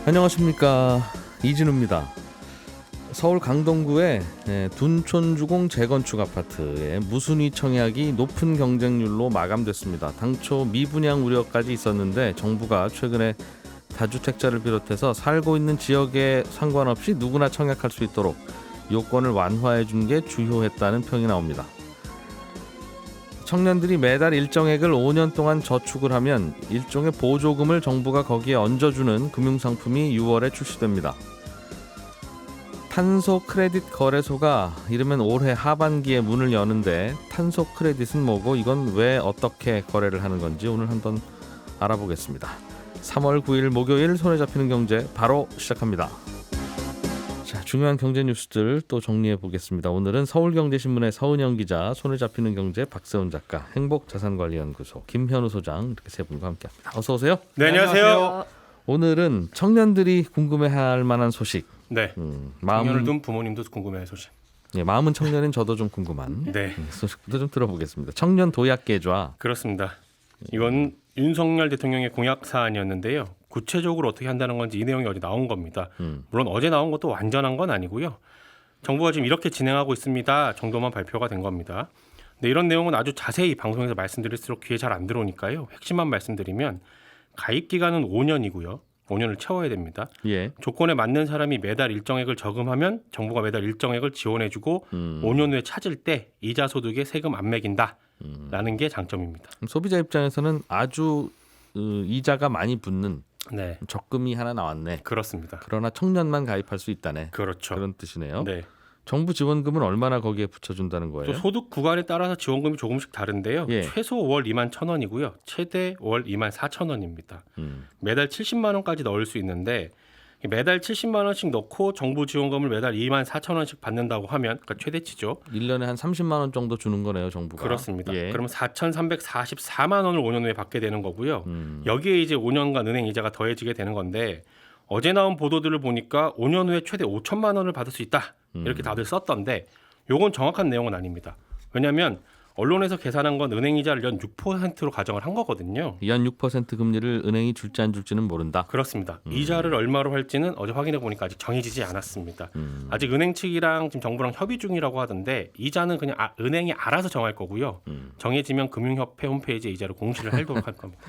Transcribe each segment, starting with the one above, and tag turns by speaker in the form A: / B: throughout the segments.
A: 안녕하십니까, 이진우입니다. 서울 강동구의 둔촌주공 재건축 아파트의 무순위 청약이 높은 경쟁률로 마감됐습니다. 당초 미분양 우려까지 있었는데 정부가 최근에 다주택자를 비롯해서 살고 있는 지역에 상관없이 누구나 청약할 수 있도록 요건을 완화해 준 게 주요했다는 평이 나옵니다. 청년들이 매달 일정액을 5년 동안 저축을 하면 일종의 보조금을 정부가 거기에 얹어주는 금융상품이 6월에 출시됩니다. 탄소 크레딧 거래소가 이르면 올해 하반기에 문을 여는데 탄소 크레딧은 뭐고 이건 왜 어떻게 거래를 하는 건지 오늘 한번 알아보겠습니다. 3월 9일 목요일 손에 잡히는 경제 바로 시작합니다. 자, 중요한 경제 뉴스들 또 정리해 보겠습니다. 오늘은 서울경제신문의 서은영 기자, 손에 잡히는 경제 박세훈 작가, 행복자산관리연구소 김현우 소장 이렇게 세 분과 함께합니다. 어서 오세요.
B: 네, 안녕하세요.
A: 오늘은 청년들이 궁금해할 만한 소식.
B: 네. 청년을 둔 부모님도 궁금해할 소식.
A: 예, 마음은 청년인 저도 좀 궁금한
B: 네.
A: 소식도 좀 들어보겠습니다. 청년 도약 계좌.
B: 그렇습니다. 이건 윤석열 대통령의 공약 사안이었는데요. 구체적으로 어떻게 한다는 건지 이 내용이 어제 나온 겁니다. 물론 어제 나온 것도 완전한 건 아니고요. 정부가 지금 이렇게 진행하고 있습니다 정도만 발표가 된 겁니다. 근데 이런 내용은 아주 자세히 방송에서 말씀드릴수록 귀에 잘 안 들어오니까요. 핵심만 말씀드리면 가입 기간은 5년이고요. 5년을 채워야 됩니다.
A: 예.
B: 조건에 맞는 사람이 매달 일정액을 저금하면 정부가 매달 일정액을 지원해주고 5년 후에 찾을 때 이자 소득에 세금 안 매긴다라는 게 장점입니다.
A: 소비자 입장에서는 아주 이자가 많이 붙는
B: 네,
A: 적금이 하나 나왔네.
B: 그렇습니다.
A: 그러나 청년만 가입할 수 있다네.
B: 그렇죠.
A: 그런 뜻이네요.
B: 네.
A: 정부 지원금은 얼마나 거기에 붙여준다는 거예요?
B: 또 소득 구간에 따라서 지원금이 조금씩 다른데요.
A: 예.
B: 최소 월 2만 1,000원이고요. 최대 월 2만 4,000원입니다. 매달 70만 원까지 넣을 수 있는데 매달 70만 원씩 넣고 정부 지원금을 매달 2만 4천 원씩 받는다고 하면 그러니까 최대치죠.
A: 1년에 한 30만 원 정도 주는 거네요, 정부가.
B: 그렇습니다.
A: 예.
B: 그러면 4,344만 원을 5년 후에 받게 되는 거고요. 여기에 이제 5년간 은행 이자가 더해지게 되는 건데 어제 나온 보도들을 보니까 5년 후에 최대 5천만 원을 받을 수 있다. 이렇게 다들 썼던데 요건 정확한 내용은 아닙니다. 왜냐하면 언론에서 계산한 건 은행 이자를 연 6%로 가정을 한 거거든요.
A: 연 6% 금리를 은행이 줄지 안 줄지는 모른다.
B: 그렇습니다. 이자를 얼마로 할지는 어제 확인해 보니까 아직 정해지지 않았습니다. 아직 은행 측이랑 지금 정부랑 협의 중이라고 하던데 이자는 그냥 은행이 알아서 정할 거고요. 정해지면 금융협회 홈페이지에 이자를 공시를 하도록 할 겁니다.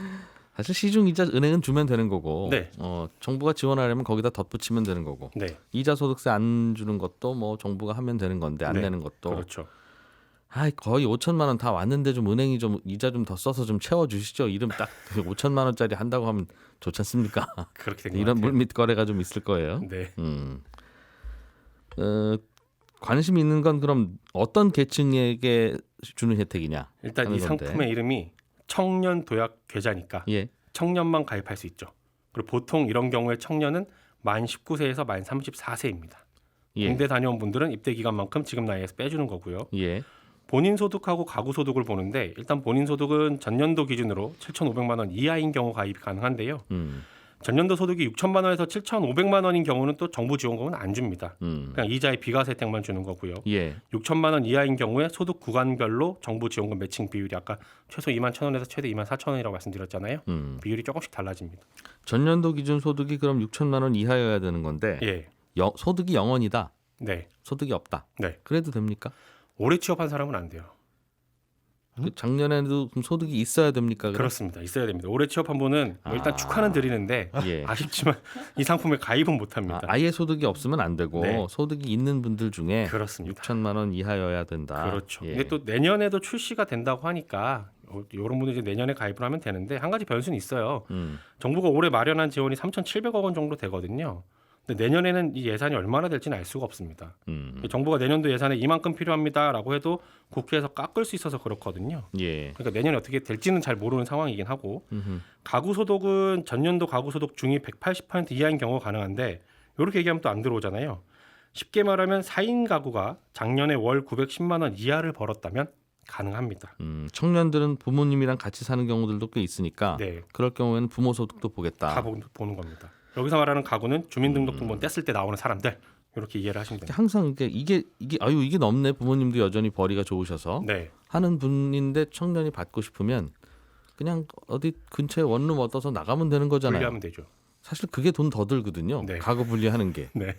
A: 사실 시중 이자 은행은 주면 되는 거고,
B: 네.
A: 정부가 지원하려면 거기다 덧붙이면 되는 거고,
B: 네,
A: 이자 소득세 안 주는 것도 뭐 정부가 하면 되는 건데 안
B: 네.
A: 내는 것도.
B: 그렇죠.
A: 거의 5천만 원 다 왔는데 좀 은행이 좀 이자 좀 더 써서 좀 채워주시죠. 이름 딱 5천만 원짜리 한다고 하면 좋지 않습니까?
B: 그렇게 된 것
A: 이런
B: 같아요.
A: 물밑 거래가 좀 있을 거예요.
B: 네.
A: 관심 있는 건 그럼 어떤 계층에게 주는 혜택이냐?
B: 일단 이
A: 하는 건데.
B: 상품의 이름이 청년 도약 계좌니까
A: 예.
B: 청년만 가입할 수 있죠. 그리고 보통 이런 경우에 청년은 만 19세에서 만 34세입니다.
A: 예.
B: 군대 다녀온 분들은 입대 기간만큼 지금 나이에서 빼주는 거고요.
A: 예.
B: 본인 소득하고 가구 소득을 보는데 일단 본인 소득은 전년도 기준으로 7,500만 원 이하인 경우 가입이 가능한데요. 전년도 소득이 6천만 원에서 7,500만 원인 경우는 또 정부 지원금은 안 줍니다. 그냥 이자의 비과세 혜택만 주는 거고요.
A: 예.
B: 6천만 원 이하인 경우에 소득 구간별로 정부 지원금 매칭 비율이 아까 최소 2만 1,000원에서 최대 2만 4,000원이라고 말씀드렸잖아요. 비율이 조금씩 달라집니다.
A: 전년도 기준 소득이 그럼 6천만 원 이하여야 되는 건데
B: 예,
A: 소득이 0원이다.
B: 네,
A: 소득이 없다.
B: 네.
A: 그래도 됩니까?
B: 오래 취업한 사람은 안 돼요.
A: 그 작년에도 그럼 소득이 있어야 됩니까? 그럼?
B: 그렇습니다. 있어야 됩니다. 오래 취업한 분은 뭐 일단 축하는 드리는데
A: 예.
B: 아쉽지만 이 상품에 가입은 못합니다.
A: 아예 소득이 없으면 안 되고
B: 네.
A: 소득이 있는 분들 중에
B: 그렇습니다.
A: 6천만 원 이하여야 된다.
B: 그렇죠.
A: 예.
B: 근데 또 내년에도 출시가 된다고 하니까 이런 분들 이제 내년에 가입을 하면 되는데 한 가지 변수는 있어요. 정부가 올해 마련한 지원이 3,700억 원 정도 되거든요. 근데 내년에는 이 예산이 얼마나 될지는 알 수가 없습니다. 정부가 내년도 예산에 이만큼 필요합니다라고 해도 국회에서 깎을 수 있어서 그렇거든요.
A: 예.
B: 그러니까 내년에 어떻게 될지는 잘 모르는 상황이긴 하고 가구 소득은 전년도 가구 소득 중위 180% 이하인 경우가 가능한데 이렇게 얘기하면 또 안 들어오잖아요. 쉽게 말하면 4인 가구가 작년에 월 910만 원 이하를 벌었다면 가능합니다.
A: 청년들은 부모님이랑 같이 사는 경우들도 꽤 있으니까
B: 네,
A: 그럴 경우에는 부모 소득도 보겠다.
B: 다 보는 겁니다. 여기서 말하는 가구는 주민등록등본 뗐을 때 나오는 사람들 이렇게 이해를 하시면 됩니다.
A: 항상 이게 넘네. 부모님도 여전히 벌이가 좋으셔서
B: 네,
A: 하는 분인데 청년이 받고 싶으면 그냥 어디 근처에 원룸 얻어서 나가면 되는 거잖아요.
B: 분리하면 되죠.
A: 사실 그게 돈 더 들거든요.
B: 네.
A: 가구 분리하는 게.
B: 네.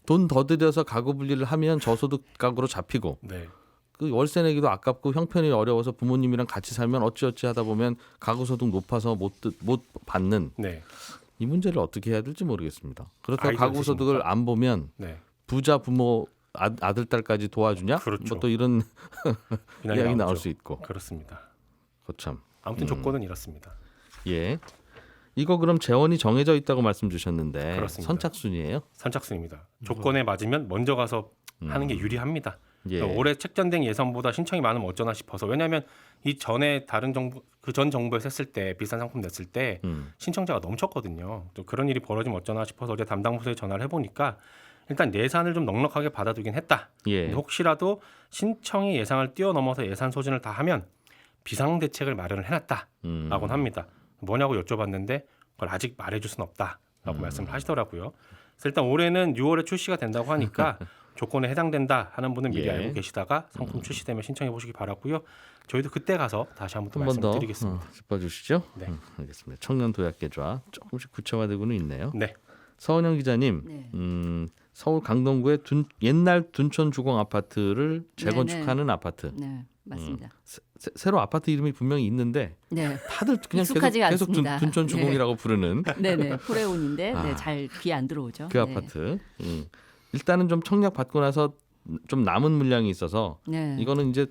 A: 돈 더 들여서 가구 분리를 하면 저소득 가구로 잡히고
B: 네.
A: 그 월세 내기도 아깝고 형편이 어려워서 부모님이랑 같이 살면 어찌어찌 하다 보면 가구 소득 높아서 못 받는
B: 네.
A: 이 문제를 어떻게 해야 될지 모르겠습니다. 그렇다고
B: 아이디어
A: 가구 소득을
B: 있으십니까?
A: 안 보면
B: 네.
A: 부자 부모 아들 딸까지 도와주냐?
B: 그렇죠.
A: 뭐 또 이런
B: 비난이
A: 이야기
B: 나오죠.
A: 나올 수 있고.
B: 그렇습니다.
A: 거참.
B: 아무튼 조건은 이렇습니다.
A: 예. 이거 그럼 재원이 정해져 있다고 말씀 주셨는데
B: 그렇습니다.
A: 선착순이에요?
B: 선착순입니다. 조건에 맞으면 먼저 가서 하는 게 유리합니다.
A: 예.
B: 그러니까 올해 책전된 예산보다 신청이 많으면 어쩌나 싶어서 왜냐하면 이 전에 다른 정부 그 전 정부에서 했을 때 비싼 상품 냈을 때 신청자가 넘쳤거든요. 또 그런 일이 벌어지면 어쩌나 싶어서 어제 담당 부서에 전화를 해보니까 일단 예산을 좀 넉넉하게 받아두긴 했다.
A: 예.
B: 근데 혹시라도 신청이 예상을 뛰어넘어서 예산 소진을 다 하면 비상 대책을 마련을 해놨다라고는 합니다. 뭐냐고 여쭤봤는데 그걸 아직 말해줄 수는 없다라고 말씀을 하시더라고요. 그래서 일단 올해는 6월에 출시가 된다고 하니까 조건에 해당된다 하는 분은 미리
A: 예.
B: 알고 계시다가 상품 출시되면 신청해 보시기 바라고요. 저희도 그때 가서 다시 한번 또
A: 한 번 더
B: 말씀드리겠습니다.
A: 짚어주시죠.
B: 네.
A: 알겠습니다. 청년 도약 계좌 조금씩 구체화되고는 있네요.
B: 네,
A: 서은영 기자님,
C: 네.
A: 서울 강동구의 옛날 둔촌 주공 아파트를 재건축하는 아파트.
C: 네, 맞습니다.
A: 새로 아파트 이름이 분명히 있는데
C: 네,
A: 다들 그냥
C: 익숙하지가
A: 계속
C: 않습니다.
A: 둔촌 주공이라고 부르는
C: 네네, 포레온인데
A: 아.
C: 네, 잘 귀에 안 들어오죠.
A: 그
C: 네.
A: 아파트. 일단은 좀 청약 받고 나서 좀 남은 물량이 있어서
C: 네.
A: 이거는 이제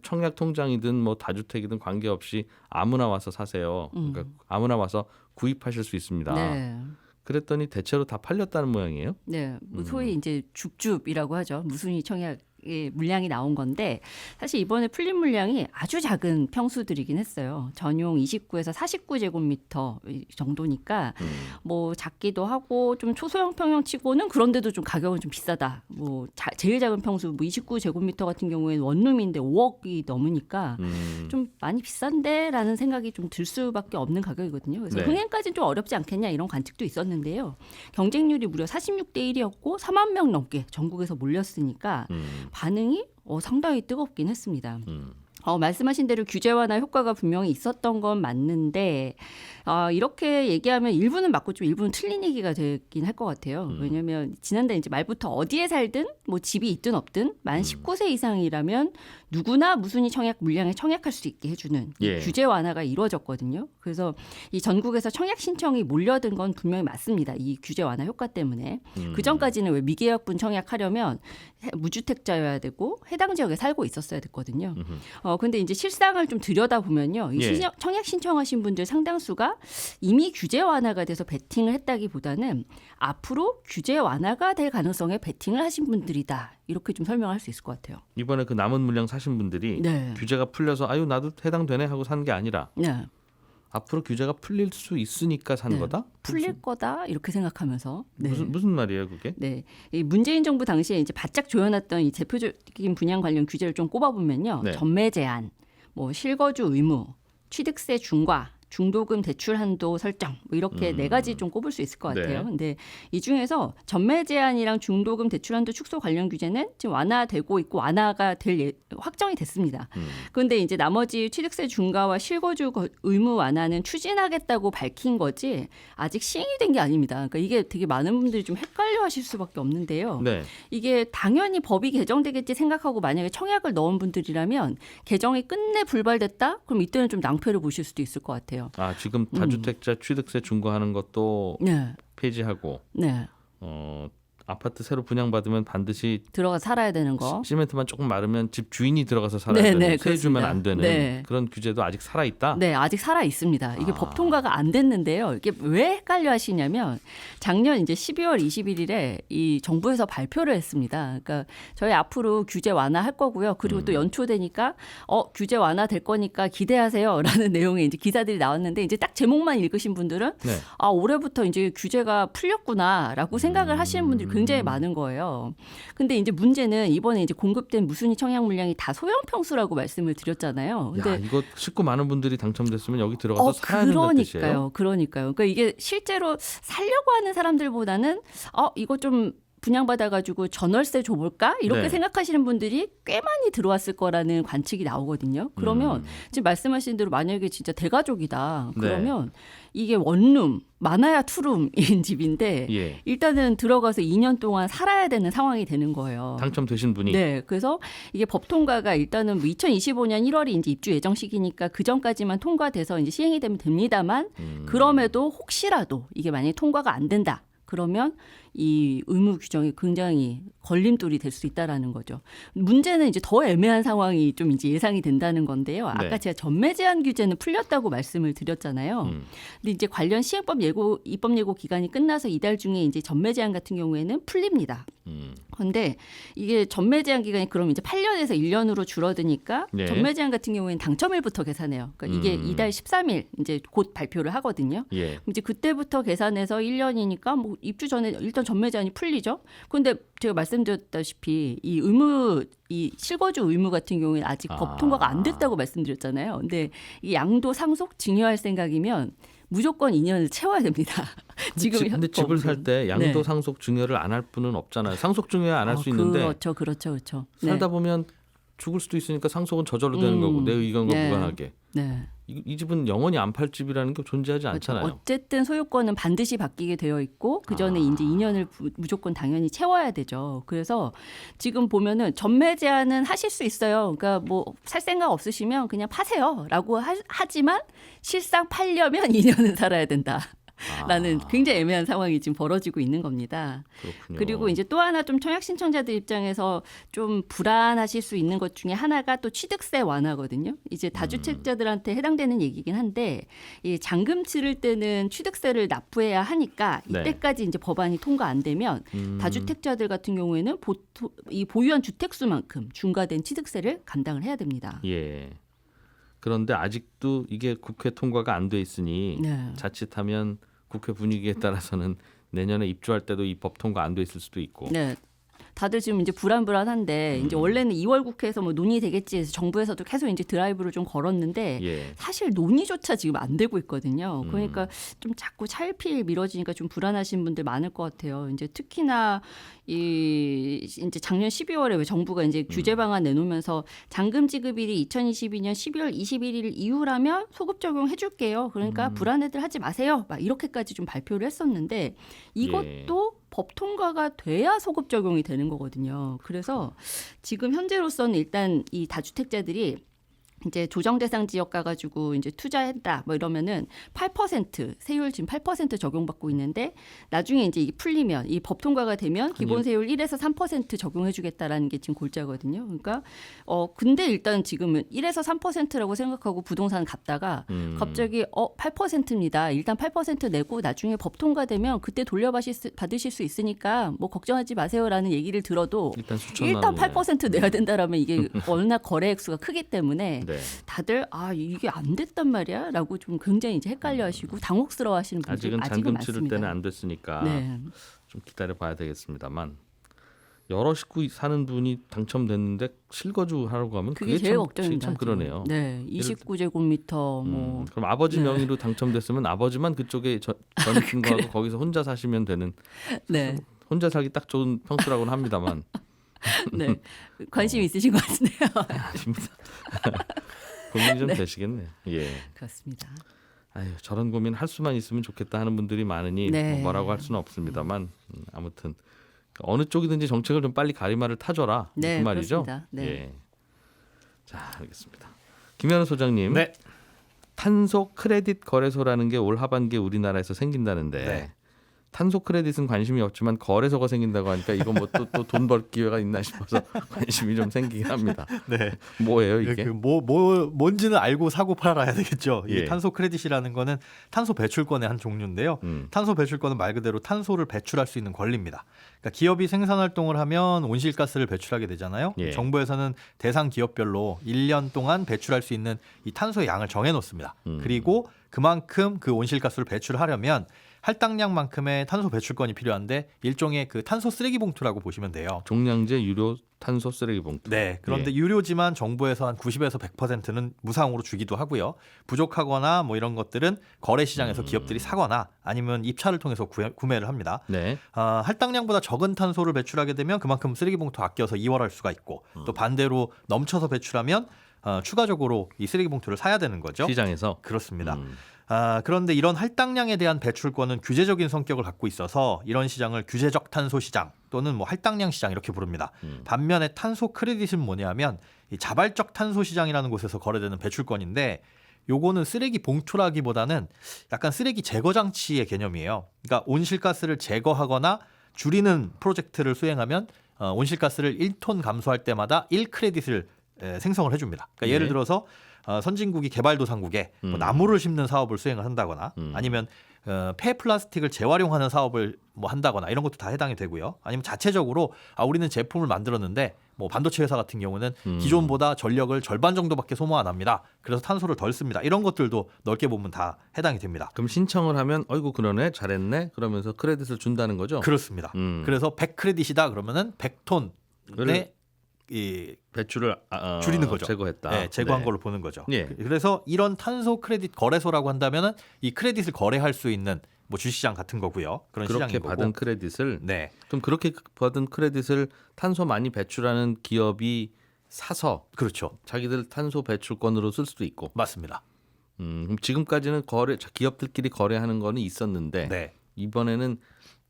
A: 청약 통장이든 뭐 다주택이든 관계없이 아무나 와서 사세요. 그러니까 아무나 와서 구입하실 수 있습니다.
C: 네.
A: 그랬더니 대체로 다 팔렸다는 모양이에요.
C: 네, 뭐 소위 이제 줍줍이라고 하죠. 무순위 청약의 물량이 나온 건데 사실 이번에 풀린 물량이 아주 작은 평수들이긴 했어요. 전용 29에서 49제곱미터 정도니까 뭐 작기도 하고 좀 초소형 평형치고는 그런데도 좀 가격은 좀 비싸다. 뭐 제일 작은 평수 뭐 29제곱미터 같은 경우에는 원룸인데 5억이 넘으니까 좀 많이 비싼데라는 생각이 좀 들 수밖에 없는 가격이거든요. 그래서
A: 네.
C: 흥행까지는 좀 어렵지 않겠냐 이런 관측도 있었는데요. 경쟁률이 무려 46대 1이었고 4만 명 넘게 전국에서 몰렸으니까 반응이 상당히 뜨겁긴 했습니다. 말씀하신 대로 규제 완화 효과가 분명히 있었던 건 맞는데 이렇게 얘기하면 일부는 맞고 좀 일부는 틀린 얘기가 되긴 할 것 같아요. 왜냐하면 지난달 이제 말부터 어디에 살든 뭐 집이 있든 없든 만 19세 이상이라면 누구나 무순위 청약 물량에 청약할 수 있게 해주는
A: 예.
C: 규제 완화가 이루어졌거든요. 그래서 이 전국에서 청약 신청이 몰려든 건 분명히 맞습니다. 이 규제 완화 효과 때문에. 그 전까지는 왜 미계약분 청약하려면 무주택자여야 되고 해당 지역에 살고 있었어야 됐거든요. 근데 이제 실상을 좀 들여다보면요. 이
A: 예.
C: 청약 신청하신 분들 상당수가 이미 규제 완화가 돼서 베팅을 했다기보다는 앞으로 규제 완화가 될 가능성에 베팅을 하신 분들이다. 이렇게 좀 설명할 수 있을 것 같아요.
A: 이번에 그 남은 물량 사신 분들이
C: 네.
A: 규제가 풀려서 아유 나도 해당되네 하고 산 게 아니라
C: 네.
A: 앞으로 규제가 풀릴 수 있으니까 산
C: 네.
A: 거다?
C: 풀릴 거다 이렇게 생각하면서. 네.
A: 무슨 말이에요 그게?
C: 네, 이 문재인 정부 당시에 이제 바짝 조여놨던 이 대표적인 분양 관련 규제를 좀 꼽아보면요,
A: 네.
C: 전매 제한, 뭐 실거주 의무, 취득세 중과, 중도금 대출 한도 설정 뭐 이렇게 네 가지 좀 꼽을 수 있을 것 같아요.
A: 네.
C: 근데 이 중에서 전매 제한이랑 중도금 대출 한도 축소 관련 규제는 지금 완화되고 있고 완화가 될 확정이 됐습니다. 그런데 이제 나머지 취득세 중과와 실거주 의무 완화는 추진하겠다고 밝힌 거지 아직 시행이 된 게 아닙니다. 그러니까 이게 되게 많은 분들이 좀 헷갈려하실 수밖에 없는데요.
A: 네.
C: 이게 당연히 법이 개정되겠지 생각하고 만약에 청약을 넣은 분들이라면 개정이 끝내 불발됐다? 그럼 이때는 좀 낭패를 보실 수도 있을 것 같아요.
A: 아 지금 다주택자 취득세 중과하는 것도
C: 네,
A: 폐지하고
C: 네.
A: 아파트 새로 분양받으면 반드시
C: 들어가 살아야 되는 거.
A: 시멘트만 조금 마르면 집 주인이 들어가서 살아야
C: 네,
A: 되는
C: 네,
A: 세 주면
C: 그렇습니다.
A: 안 되는
C: 네.
A: 그런 규제도 아직 살아 있다.
C: 네, 아직 살아 있습니다. 이게
A: 아.
C: 법 통과가 안 됐는데요. 이게 왜 헷갈려 하시냐면 작년 이제 12월 21일에 이 정부에서 발표를 했습니다. 그러니까 저희 앞으로 규제 완화할 거고요. 그리고 또 연초되니까 규제 완화 될 거니까 기대하세요라는 내용의 이제 기사들이 나왔는데 이제 딱 제목만 읽으신 분들은
A: 네.
C: 올해부터 이제 규제가 풀렸구나라고 생각을 하시는 분들이 굉장히 많은 거예요. 근데 이제 문제는 이번에 이제 공급된 무순위 청약 물량이 다 소형 평수라고 말씀을 드렸잖아요. 근데
A: 야, 이거 쉽고 많은 분들이 당첨됐으면 여기 들어가서 살아야 된다는 뜻이에요.
C: 그러니까요. 그러니까 이게 실제로 살려고 하는 사람들보다는 이거 좀 분양받아가지고 전월세 줘볼까 이렇게
A: 네.
C: 생각하시는 분들이 꽤 많이 들어왔을 거라는 관측이 나오거든요. 그러면 지금 말씀하신 대로 만약에 진짜 대가족이다. 그러면 이게 원룸 많아야 투룸인 집인데
A: 예.
C: 일단은 들어가서 2년 동안 살아야 되는 상황이 되는 거예요.
A: 당첨되신 분이
C: 네, 그래서 이게 법 통과가 일단은 뭐 2025년 1월이 이제 입주 예정 시기니까 그 전까지만 통과돼서 이제 시행이 되면 됩니다만 그럼에도 혹시라도 이게 만약에 통과가 안 된다. 그러면 이 의무 규정이 굉장히 걸림돌이 될 수 있다라는 거죠. 문제는 이제 더 애매한 상황이 좀 이제 예상이 된다는 건데요. 아까
A: 네.
C: 제가 전매 제한 규제는 풀렸다고 말씀을 드렸잖아요. 근데 이제 관련 시행법 예고 입법 예고 기간이 끝나서 이달 중에 이제 전매 제한 같은 경우에는 풀립니다. 그런데 이게 전매 제한 기간이 그럼 이제 8년에서 1년으로 줄어드니까
A: 네.
C: 전매 제한 같은 경우에는 당첨일부터 계산해요. 그러니까 이게 이달 13일 이제 곧 발표를 하거든요.
A: 예.
C: 그럼 이제 그때부터 계산해서 1년이니까 뭐 입주 전에 일단 전매 제한이 풀리죠. 그런데 제가 말씀드렸다시피 이 실거주 의무 같은 경우에는 아직 법 통과가 안 됐다고 말씀드렸잖아요. 근데 이 양도 상속 증여할 생각이면 무조건 2년을 채워야 됩니다.
A: 근데 집을 살 때 양도
C: 네.
A: 상속 증여를 안 할 분은 없잖아요. 상속 증여 안 할 수 있는데
C: 그렇죠.
A: 살다 보면 죽을 수도 있으니까 상속은 저절로 되는 거고 내 의견과
C: 네.
A: 무관하게.
C: 네.
A: 이 집은 영원히 안 팔 집이라는 게 존재하지 않잖아요.
C: 어쨌든 소유권은 반드시 바뀌게 되어 있고 그 전에 이제 2년을 무조건 당연히 채워야 되죠. 그래서 지금 보면은 전매 제한은 하실 수 있어요. 그러니까 뭐 살 생각 없으시면 그냥 파세요라고 하지만 실상 팔려면 2년은 살아야 된다. 라는 굉장히 애매한 상황이 지금 벌어지고 있는 겁니다.
A: 그렇군요.
C: 그리고 이제 또 하나 좀 청약 신청자들 입장에서 좀 불안하실 수 있는 것 중에 하나가 또 취득세 완화거든요. 이제 다주택자들한테 해당되는 얘기긴 한데 이 잔금 치를 때는 취득세를 납부해야 하니까 이때까지 이제 법안이 통과 안 되면 다주택자들 같은 경우에는 이 보유한 주택수만큼 중과된 취득세를 감당을 해야 됩니다.
A: 예. 그런데 아직도 이게 국회 통과가 안 돼 있으니
C: 네.
A: 자칫하면 국회 분위기에 따라서는 내년에 입주할 때도 이 법 통과 안 돼 있을 수도 있고.
C: 네. 다들 지금 이제 불안한데 이제 원래는 2월 국회에서 뭐 논의되겠지 해서 정부에서도 계속 이제 드라이브를 좀 걸었는데
A: 예.
C: 사실 논의조차 지금 안 되고 있거든요. 그러니까 좀 자꾸 차일피일 미뤄지니까 좀 불안하신 분들 많을 것 같아요. 이제 특히나 이제 작년 12월에 왜 정부가 이제 규제 방안 내놓으면서 잔금 지급일이 2022년 12월 21일 이후라면 소급 적용해 줄게요. 그러니까 불안해들 하지 마세요. 막 이렇게까지 좀 발표를 했었는데 이것도 법 통과가 돼야 소급 적용이 되는 거거든요. 그래서 지금 현재로서는 일단 이 다주택자들이 이제 조정 대상 지역 가가지고 이제 투자했다 뭐 이러면은 8% 세율 지금 8% 적용받고 있는데 나중에 이제 이게 풀리면 이 법 통과가 되면 기본 세율 1에서 3% 적용해주겠다라는 게 지금 골자거든요. 그러니까 근데 일단 지금은 1에서 3%라고 생각하고 부동산 갔다가 갑자기 8%입니다. 일단 8% 내고 나중에 법 통과되면 그때 돌려받으실 수 있으니까 뭐 걱정하지 마세요라는 얘기를 들어도 일단 8% 내야 된다라면 이게 워낙 거래 액수가 크기 때문에.
A: 네.
C: 다들 이게 안 됐단 말이야라고 좀 굉장히 이제 헷갈려하시고 당혹스러워하시는 분들
A: 아직은 잔금 치를 때는 안 됐으니까
C: 네.
A: 좀 기다려봐야 되겠습니다만 여러 식구 사는 분이 당첨됐는데 실거주 하라고 하면
C: 그게 제일
A: 참,
C: 걱정입니다.
A: 참 그러네요.
C: 네, 29제곱미터 뭐
A: 그럼 아버지 명의로 당첨됐으면 아버지만 그쪽에 전입신고하고 거기서 혼자 사시면 되는.
C: 네.
A: 혼자 살기 딱 좋은 평수라고는 합니다만.
C: 네, 관심 있으신 것 같은데요.
A: 아닙니다. 고민이 좀 되시겠네요. 예.
C: 그렇습니다.
A: 아유, 저런 고민 할 수만 있으면 좋겠다 하는 분들이 많으니
C: 네.
A: 뭐라고 할 수는 없습니다만 아무튼 어느 쪽이든지 정책을 좀 빨리 가리마를 타줘라.
C: 네,
A: 그 말이죠.
C: 그렇습니다. 네.
A: 예. 자, 알겠습니다. 김현우 소장님.
B: 네.
A: 탄소 크레딧 거래소라는 게 올 하반기에 우리나라에서 생긴다는데
B: 네.
A: 탄소 크레딧은 관심이 없지만 거래소가 생긴다고 하니까 이건 뭐 또 돈 벌 기회가 있나 싶어서 관심이 좀 생기긴 합니다.
D: 네.
A: 뭐예요 이게?
D: 뭔지는 알고 사고 팔아야 되겠죠.
A: 예.
D: 이 탄소 크레딧이라는 거는 탄소 배출권의 한 종류인데요. 탄소 배출권은 말 그대로 탄소를 배출할 수 있는 권리입니다. 그러니까 기업이 생산 활동을 하면 온실가스를 배출하게 되잖아요.
A: 예.
D: 정부에서는 대상 기업별로 1년 동안 배출할 수 있는 이 탄소의 양을 정해 놓습니다. 그리고 그만큼 그 온실가스를 배출하려면 할당량만큼의 탄소 배출권이 필요한데 일종의 그 탄소 쓰레기 봉투라고 보시면 돼요.
A: 종량제 유료 탄소 쓰레기 봉투.
D: 네. 그런데 유료지만 정부에서 한 90에서 100%는 무상으로 주기도 하고요. 부족하거나 뭐 이런 것들은 거래 시장에서 기업들이 사거나 아니면 입찰을 통해서 구매를 합니다.
A: 네.
D: 할당량보다 적은 탄소를 배출하게 되면 그만큼 쓰레기 봉투 아껴서 이월할 수가 있고 또 반대로 넘쳐서 배출하면 추가적으로 이 쓰레기 봉투를 사야 되는 거죠.
A: 시장에서.
D: 그렇습니다. 그런데 이런 할당량에 대한 배출권은 규제적인 성격을 갖고 있어서 이런 시장을 규제적 탄소 시장 또는 뭐 할당량 시장 이렇게 부릅니다. 반면에 탄소 크레딧은 뭐냐면 이 자발적 탄소 시장이라는 곳에서 거래되는 배출권인데 요거는 쓰레기 봉투라기보다는 약간 쓰레기 제거 장치의 개념이에요. 그러니까 온실가스를 제거하거나 줄이는 프로젝트를 수행하면 온실가스를 1톤 감소할 때마다 1크레딧을 생성을 해줍니다. 그러니까 예를 들어서 선진국이 개발도상국에 뭐 나무를 심는 사업을 수행을 한다거나 아니면 폐플라스틱을 재활용하는 사업을 뭐 한다거나 이런 것도 다 해당이 되고요. 아니면 자체적으로 우리는 제품을 만들었는데 뭐 반도체 회사 같은 경우는 기존보다 전력을 절반 정도밖에 소모 안 합니다. 그래서 탄소를 덜 씁니다. 이런 것들도 넓게 보면 다 해당이 됩니다.
A: 그럼 신청을 하면 어이구 그러네 잘했네 그러면서 크레딧을 준다는 거죠?
D: 그렇습니다. 그래서 100크레딧이다 그러면은 100톤의 이
A: 배출을
D: 줄이는 거죠.
A: 제거했다.
D: 네, 제거한
A: 네.
D: 걸로 보는 거죠.
A: 예.
D: 그래서 이런 탄소 크레딧 거래소라고 한다면은 이 크레딧을 거래할 수 있는 뭐 주시장 같은 거고요. 그런
A: 그렇게
D: 시장인
A: 받은
D: 거고.
A: 크레딧을
D: 네.
A: 그럼 그렇게 받은 크레딧을 탄소 많이 배출하는 기업이 사서
D: 그렇죠.
A: 자기들 탄소 배출권으로 쓸 수도 있고.
D: 맞습니다.
A: 그럼 지금까지는 기업들끼리 거래하는 거는 있었는데
D: 네.
A: 이번에는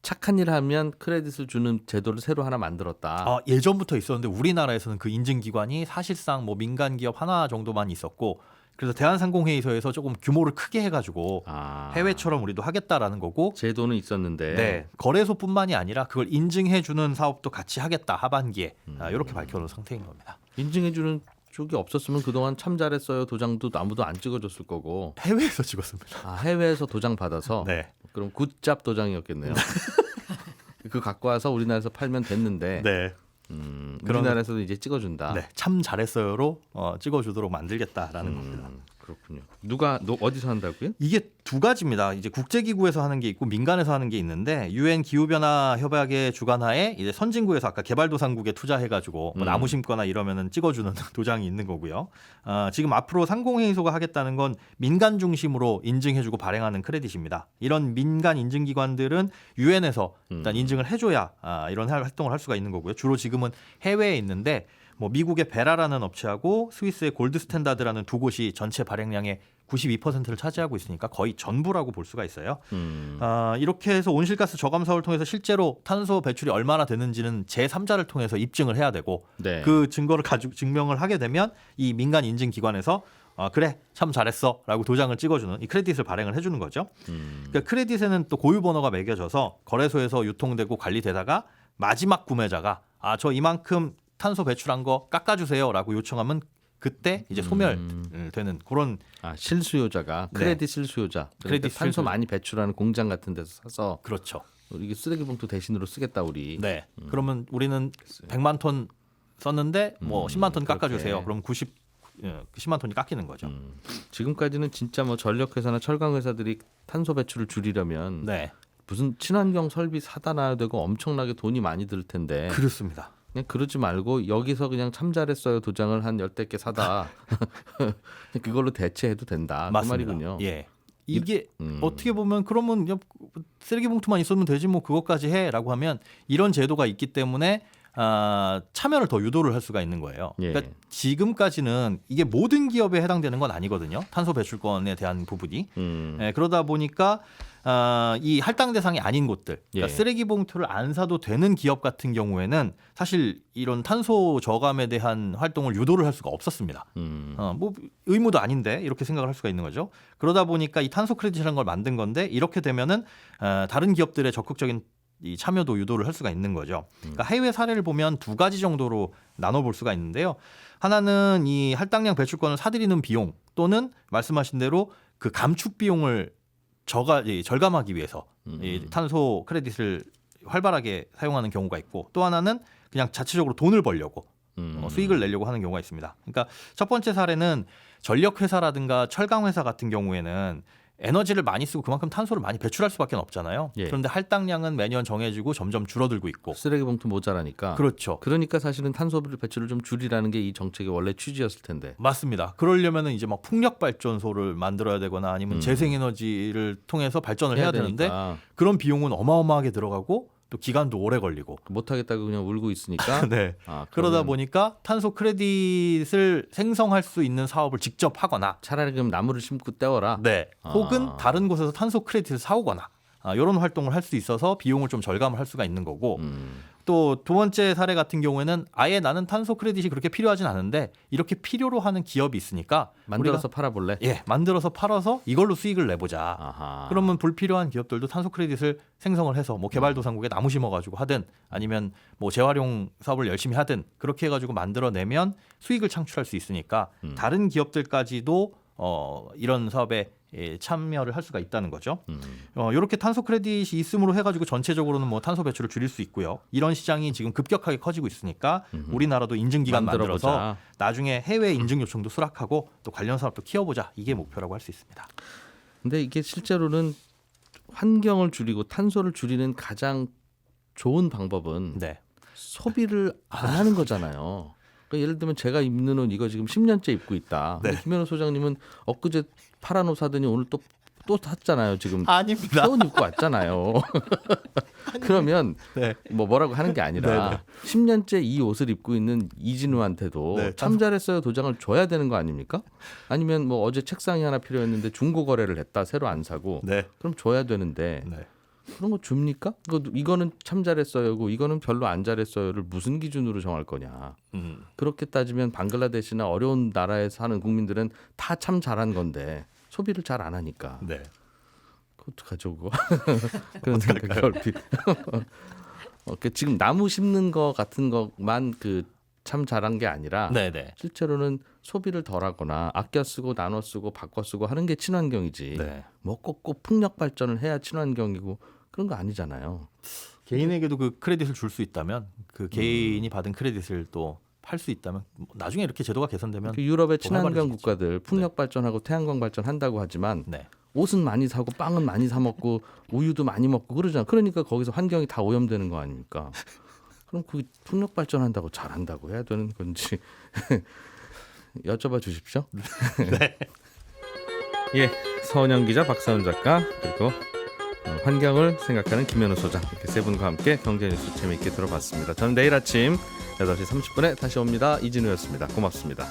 A: 착한 일 하면 크레딧을 주는 제도를 새로 하나 만들었다.
D: 예전부터 있었는데 우리나라에서는 그 인증기관이 사실상 뭐 민간 기업 하나 정도만 있었고 그래서 대한상공회의소에서 조금 규모를 크게 해가지고 해외처럼 우리도 하겠다라는 거고
A: 제도는 있었는데
D: 네, 거래소뿐만이 아니라 그걸 인증해주는 사업도 같이 하겠다 하반기에 이렇게 밝혀놓은 상태인 겁니다.
A: 인증해주는 쪽이 없었으면 그동안 참 잘했어요 도장도 아무도 안 찍어줬을 거고
D: 해외에서 찍었습니다.
A: 해외에서 도장 받아서
D: 네.
A: 그럼 굿잡 도장이었겠네요. 그 갖고 와서 우리나라에서 팔면 됐는데
D: 네.
A: 우리나라에서도 이제 찍어준다.
D: 네, 참 잘했어요로 찍어주도록 만들겠다라는 겁니다.
A: 그렇군요. 어디서 한다고요?
D: 이게 두 가지입니다. 이제 국제기구에서 하는 게 있고 민간에서 하는 게 있는데 유엔 기후변화 협약의 주관하에 이제 선진국에서 아까 개발도상국에 투자해가지고 뭐 나무 심거나 이러면은 찍어주는 도장이 있는 거고요. 지금 앞으로 상공회의소가 하겠다는 건 민간 중심으로 인증해주고 발행하는 크레딧입니다. 이런 민간 인증기관들은 유엔에서 일단 인증을 해줘야 이런 활동을 할 수가 있는 거고요. 주로 지금은 해외에 있는데 뭐 미국의 베라라는 업체하고 스위스의 골드 스탠다드라는 두 곳이 전체 발행량의 92%를 차지하고 있으니까 거의 전부라고 볼 수가 있어요. 이렇게 해서 온실가스 저감 사업을 통해서 실제로 탄소 배출이 얼마나 되는지는 제3자를 통해서 입증을 해야 되고
A: 네.
D: 그 증거를 가지고 증명을 하게 되면 이 민간 인증기관에서 그래 참 잘했어라고 도장을 찍어주는 이 크레딧을 발행을 해주는 거죠. 그러니까 크레딧에는 또 고유 번호가 매겨져서 거래소에서 유통되고 관리되다가 마지막 구매자가 저 이만큼 탄소 배출한 거 깎아주세요라고 요청하면 그때 이제 소멸되는 그런
A: 실수요자가 크레딧 실수요자 그러니까
D: 크레딧
A: 탄소
D: 실수요자.
A: 많이 배출하는 공장 같은 데서 사서
D: 그렇죠.
A: 이게 쓰레기 봉투 대신으로 쓰겠다 우리.
D: 네. 그러면 우리는 100만 톤 썼는데 뭐 10만 톤 깎아주세요.
A: 그렇게.
D: 그럼 10만 톤이 깎이는 거죠.
A: 지금까지는 진짜 뭐 전력회사나 철강회사들이 탄소 배출을 줄이려면
D: 네.
A: 무슨 친환경 설비 사다 놔야 되고 엄청나게 돈이 많이 들 텐데
D: 그렇습니다.
A: 그냥 그러지 말고 여기서 그냥 참 잘했어요 도장을 한 10대 개 사다 그걸로 대체해도 된다.
D: 맞습니다.
A: 그 말이군요.
D: 예. 이게 어떻게 보면 그러면 그냥 쓰레기 봉투만 있으면 되지 뭐 그것까지 해라고 하면 이런 제도가 있기 때문에 참여를 더 유도를 할 수가 있는 거예요.
A: 예.
D: 그러니까 지금까지는 이게 모든 기업에 해당되는 건 아니거든요. 탄소 배출권에 대한 부분이. 그러다 보니까 이 할당 대상이 아닌 곳들, 그러니까
A: 예.
D: 쓰레기 봉투를 안 사도 되는 기업 같은 경우에는 사실 이런 탄소 저감에 대한 활동을 유도를 할 수가 없었습니다. 뭐 의무도 아닌데 이렇게 생각을 할 수가 있는 거죠. 그러다 보니까 이 탄소 크레딧이라는 걸 만든 건데 이렇게 되면은 다른 기업들의 적극적인 이 참여도 유도를 할 수가 있는 거죠. 그러니까 해외 사례를 보면 두 가지 정도로 나눠볼 수가 있는데요. 하나는 이 할당량 배출권을 사들이는 비용 또는 말씀하신 대로 그 감축 비용을 절감하기 위해서 이 탄소 크레딧을 활발하게 사용하는 경우가 있고 또 하나는 그냥 자체적으로 돈을 벌려고 수익을 내려고 하는 경우가 있습니다. 그러니까 첫 번째 사례는 전력회사라든가 철강회사 같은 경우에는 에너지를 많이 쓰고 그만큼 탄소를 많이 배출할 수밖에 없잖아요.
A: 예.
D: 그런데 할당량은 매년 정해지고 점점 줄어들고 있고.
A: 쓰레기 봉투 모자라니까.
D: 그렇죠.
A: 그러니까 사실은 탄소 배출을 좀 줄이라는 게 이 정책의 원래 취지였을 텐데.
D: 맞습니다. 그러려면은 이제 막 풍력 발전소를 만들어야 되거나 아니면 재생에너지를 통해서 발전을 해야 되는데
A: 되니까.
D: 그런 비용은 어마어마하게 들어가고 또 기간도 오래 걸리고.
A: 못하겠다고 그냥 울고 있으니까.
D: 네.
A: 아,
D: 그러다
A: 그러면
D: 보니까 탄소 크레딧을 생성할 수 있는 사업을 직접 하거나
A: 차라리 그럼 나무를 심고 떼어라.
D: 네. 혹은
A: 아.
D: 다른 곳에서 탄소 크레딧을 사오거나 이런 활동을 할 수 있어서 비용을 좀 절감을 할 수가 있는 거고 또 두 번째 사례 같은 경우에는 아예 나는 탄소 크레딧이 그렇게 필요하진 않은데 이렇게 필요로 하는 기업이 있으니까
A: 만들어서 팔아볼래?
D: 만들어서 팔아서 이걸로 수익을 내보자.
A: 아하.
D: 그러면 불필요한 기업들도 탄소 크레딧을 생성을 해서 뭐 개발도상국에 나무 심어가지고 하든 아니면 뭐 재활용 사업을 열심히 하든 그렇게 해가지고 만들어내면 수익을 창출할 수 있으니까 다른 기업들까지도 이런 사업에 참여를 할 수가 있다는 거죠. 이렇게 탄소 크레딧이 있음으로 해가지고 전체적으로는 뭐 탄소 배출을 줄일 수 있고요. 이런 시장이 지금 급격하게 커지고 있으니까 우리나라도 인증기관 만들어서
A: 만들어보자.
D: 나중에 해외 인증 요청도 수락하고 또 관련 사업도 키워보자. 이게 목표라고 할 수 있습니다.
A: 근데 이게 실제로는 환경을 줄이고 탄소를 줄이는 가장 좋은 방법은
D: 네.
A: 소비를 안 하는 거잖아요. 그러니까 예를 들면 제가 입는 옷 이거 지금 10년째 입고 있다. 근데 김현우 소장님은 엊그제 파란 옷 사더니 오늘 또 샀잖아요. 지금
D: 아닙니다.
A: 새 옷 입고 왔잖아요. 그러면
D: 네.
A: 뭐라고 하는 게 아니라 10년째 이 옷을 입고 있는 이진우한테도
D: 네,
A: 참 잘했어요 도장을 줘야 되는 거 아닙니까? 아니면 뭐 어제 책상이 하나 필요했는데 중고 거래를 했다 새로 안 사고
D: 네.
A: 그럼 줘야 되는데
D: 네.
A: 그런 거 줍니까? 이거는 참 잘했어요고 이거는 별로 안 잘했어요를 무슨 기준으로 정할 거냐? 그렇게 따지면 방글라데시나 어려운 나라에 사는 국민들은 다 참 잘한 건데 소비를 잘 안 하니까
D: 네.
A: 그것도 가져오고 그런 생각이 얼핏 지금 나무 심는 거 같은 것만 그 참 잘한 게 아니라
D: 네, 네.
A: 실제로는 소비를 덜하거나 아껴 쓰고 나눠 쓰고 바꿔 쓰고 하는 게 친환경이지.
D: 네.
A: 뭐 꼭 풍력 발전을 해야 친환경이고 그런 거 아니잖아요.
D: 개인에게도 그 크레딧을 줄 수 있다면 그 개인이 받은 크레딧을 또 팔 수 있다면 나중에 이렇게 제도가 개선되면
A: 그 유럽의
D: 더
A: 친환경
D: 활발해지겠죠.
A: 국가들 풍력 발전하고 태양광 발전한다고 하지만
D: 네.
A: 옷은 많이 사고 빵은 많이 사 먹고 우유도 많이 먹고 그러잖아. 그러니까 거기서 환경이 다 오염되는 거 아닙니까? 그럼 그 풍력 발전한다고 잘한다고 해야 되는 건지 여쭤봐 주십시오.
D: 네.
A: 예, 서은영 기자, 박사훈 작가 그리고 환경을 생각하는 김현우 소장 이렇게 세 분과 함께 경제 뉴스 재미있게 들어봤습니다. 저는 내일 아침 8시 30분에 다시 옵니다. 이진우였습니다. 고맙습니다.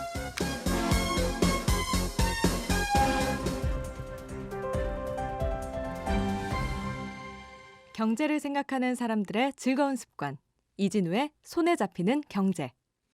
E: 경제를 생각하는 사람들의 즐거운 습관. 이진우의 손에 잡히는 경제.